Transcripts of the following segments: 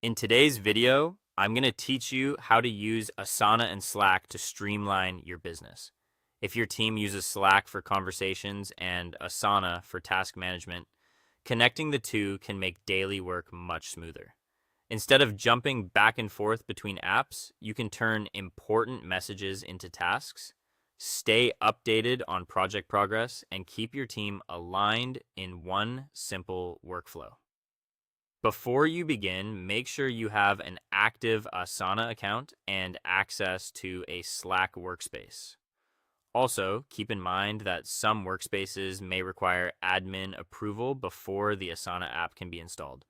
In today's video, I'm going to teach you how to use Asana and Slack to streamline your business. If your team uses Slack for conversations and Asana for task management, connecting the two can make daily work much smoother. Instead of jumping back and forth between apps, you can turn important messages into tasks, stay updated on project progress, and keep your team aligned in one simple workflow. Before you begin, make sure you have an active Asana account and access to a Slack workspace. Also, keep in mind that some workspaces may require admin approval before the Asana app can be installed.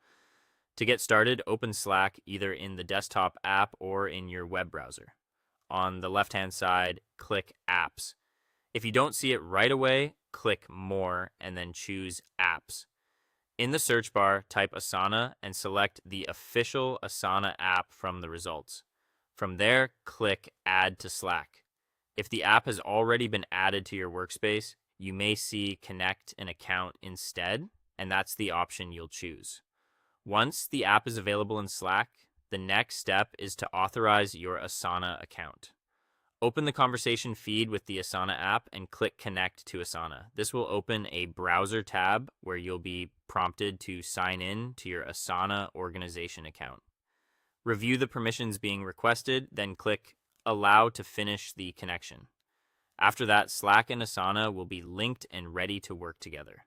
To get started, open Slack either in the desktop app or in your web browser. On the left-hand side, click Apps. If you don't see it right away, click More and then choose Apps. In the search bar, type Asana and select the official Asana app from the results. From there, click Add to Slack. If the app has already been added to your workspace, you may see Connect an account instead, and that's the option you'll choose. Once the app is available in Slack, the next step is to authorize your Asana account. Open the conversation feed with the Asana app and click Connect to Asana. This will open a browser tab where you'll be prompted to sign in to your Asana organization account. Review the permissions being requested, then click Allow to finish the connection. After that, Slack and Asana will be linked and ready to work together.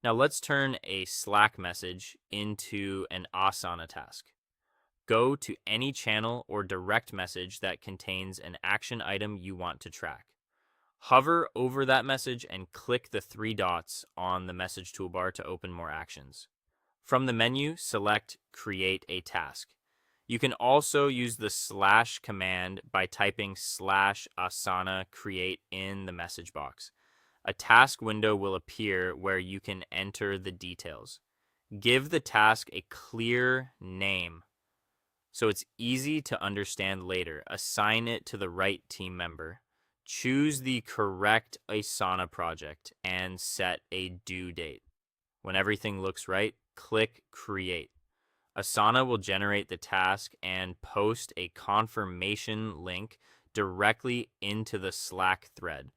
Now let's turn a Slack message into an Asana task. Go to any channel or direct message that contains an action item you want to track. Hover over that message and click the three dots on the message toolbar to open more actions. From the menu, select Create a Task. You can also use the slash command by typing /Asana create in the message box. A task window will appear where you can enter the details. Give the task a clear name so it's easy to understand later. Assign it to the right team member. Choose the correct Asana project and set a due date. When everything looks right, click Create. Asana will generate the task and post a confirmation link directly into the Slack thread,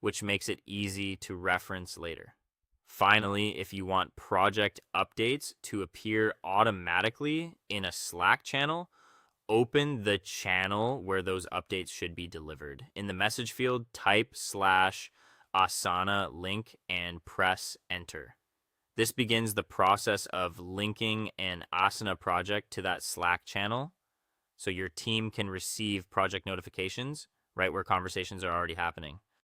which makes it easy to reference later. Finally, if you want project updates to appear automatically in a Slack channel, open the channel where those updates should be delivered. In the message field, type /Asana link and press enter. This begins the process of linking an Asana project to that Slack channel so your team can receive project notifications right where conversations are already happening.